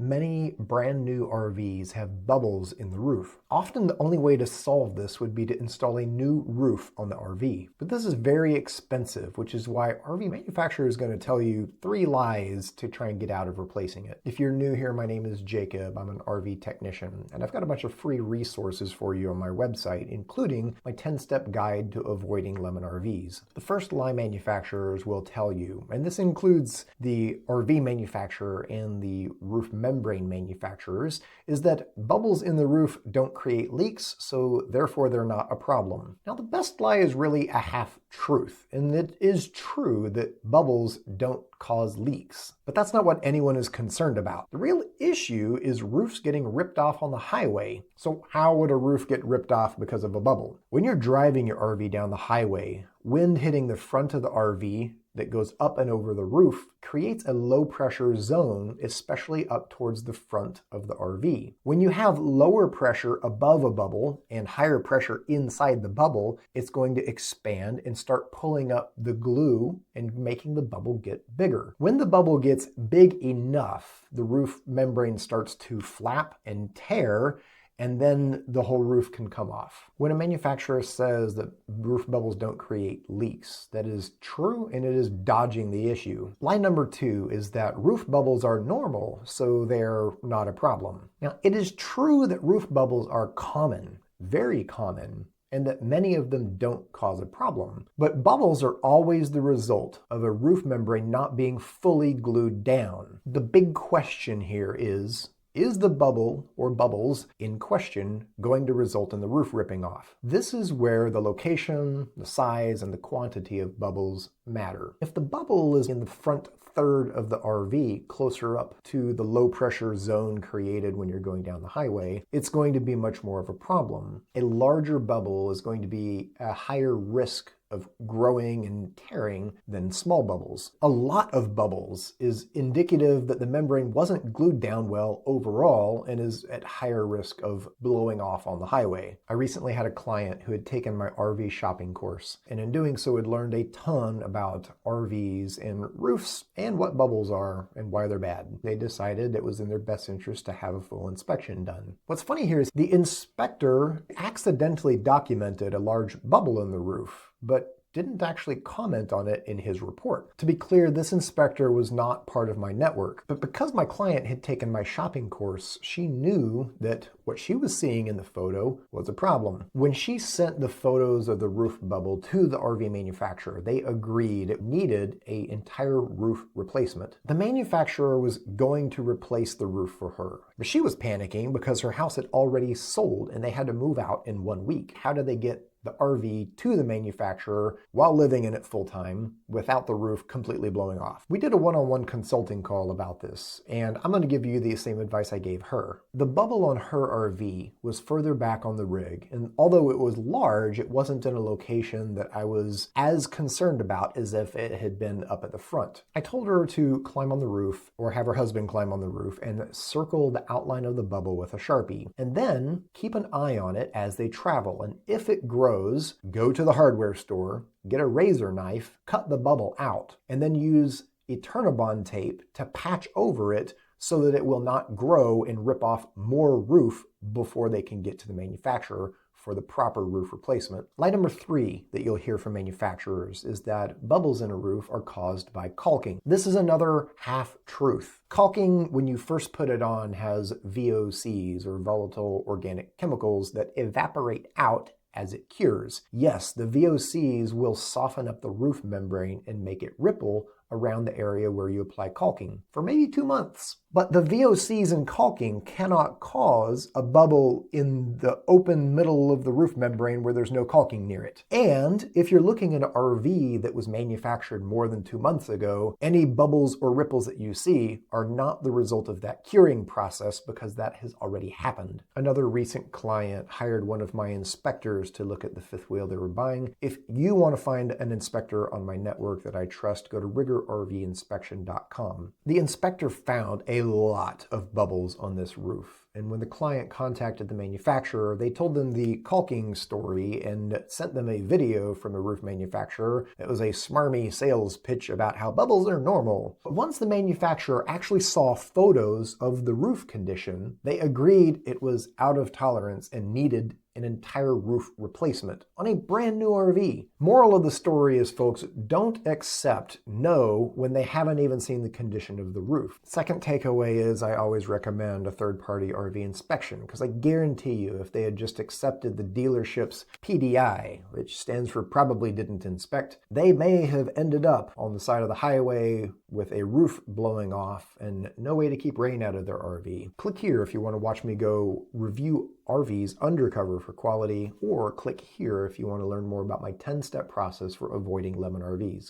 Many brand new RVs have bubbles in the roof. Often the only way to solve this would be to install a new roof on the RV. But this is very expensive, which is why RV manufacturer is going to tell you 3 lies to try and get out of replacing it. If you're new here, my name is Jacob. I'm an RV technician, and I've got a bunch of free resources for you on my website, including my 10-step guide to avoiding lemon RVs. The first lie manufacturers will tell you, and this includes the RV manufacturer and the roof membrane manufacturers, is that bubbles in the roof don't create leaks, so therefore they're not a problem. Now, the best lie is really a half-truth, and it is true that bubbles don't cause leaks. But that's not what anyone is concerned about. The real issue is roofs getting ripped off on the highway. So how would a roof get ripped off because of a bubble? When you're driving your RV down the highway, wind hitting the front of the RV that goes up and over the roof creates a low pressure zone, especially up towards the front of the RV. When you have lower pressure above a bubble and higher pressure inside the bubble, it's going to expand and start pulling up the glue and making the bubble get bigger. When the bubble gets big enough, the roof membrane starts to flap and tear, and then the whole roof can come off. When a manufacturer says that roof bubbles don't create leaks, that is true, and it is dodging the issue. Lie number 2 is that roof bubbles are normal, so they're not a problem. Now, it is true that roof bubbles are common, very common, and that many of them don't cause a problem. But bubbles are always the result of a roof membrane not being fully glued down. The big question here is the bubble or bubbles in question going to result in the roof ripping off? This is where the location, the size, and the quantity of bubbles matter. If the bubble is in the front third of the RV, closer up to the low pressure zone created when you're going down the highway, it's going to be much more of a problem. A larger bubble is going to be a higher risk of growing and tearing than small bubbles. A lot of bubbles is indicative that the membrane wasn't glued down well overall and is at higher risk of blowing off on the highway. I recently had a client who had taken my RV shopping course, and in doing so had learned a ton about RVs and roofs and what bubbles are and why they're bad. They decided it was in their best interest to have a full inspection done. What's funny here is the inspector accidentally documented a large bubble in the roof, but didn't actually comment on it in his report. To be clear, this inspector was not part of my network, but because my client had taken my shopping course, she knew that what she was seeing in the photo was a problem. When she sent the photos of the roof bubble to the RV manufacturer, they agreed it needed an entire roof replacement. The manufacturer was going to replace the roof for her, but she was panicking because her house had already sold and they had to move out in 1 week. How did they get the RV to the manufacturer while living in it full time without the roof completely blowing off? We did a one-on-one consulting call about this, and I'm going to give you the same advice I gave her. The bubble on her RV was further back on the rig, and although it was large, it wasn't in a location that I was as concerned about as if it had been up at the front. I told her to climb on the roof, or have her husband climb on the roof, and circle the outline of the bubble with a Sharpie, and then keep an eye on it as they travel, and if it grows, go to the hardware store, get a razor knife, cut the bubble out, and then use Eternabond tape to patch over it so that it will not grow and rip off more roof before they can get to the manufacturer for the proper roof replacement. Lie number 3 that you'll hear from manufacturers is that bubbles in a roof are caused by caulking. This is another half-truth. Caulking, when you first put it on, has VOCs, or volatile organic chemicals, that evaporate out as it cures. Yes, the VOCs will soften up the roof membrane and make it ripple around the area where you apply caulking for maybe 2 months. But the VOCs in caulking cannot cause a bubble in the open middle of the roof membrane where there's no caulking near it. And if you're looking at an RV that was manufactured more than 2 months ago, any bubbles or ripples that you see are not the result of that curing process because that has already happened. Another recent client hired one of my inspectors to look at the fifth wheel they were buying. If you want to find an inspector on my network that I trust, go to rigorrvinspection.com. The inspector found a lot of bubbles on this roof. And when the client contacted the manufacturer, they told them the caulking story and sent them a video from the roof manufacturer. It was a smarmy sales pitch about how bubbles are normal. But once the manufacturer actually saw photos of the roof condition, they agreed it was out of tolerance and needed an entire roof replacement on a brand new RV. Moral of the story is, folks, don't accept no when they haven't even seen the condition of the roof. Second takeaway is I always recommend a third-party RV inspection, because I guarantee you if they had just accepted the dealership's PDI, which stands for probably didn't inspect, they may have ended up on the side of the highway with a roof blowing off and no way to keep rain out of their RV. Click here if you want to watch me go review RVs undercover for quality, or click here if you want to learn more about my 10-step process for avoiding lemon RVs.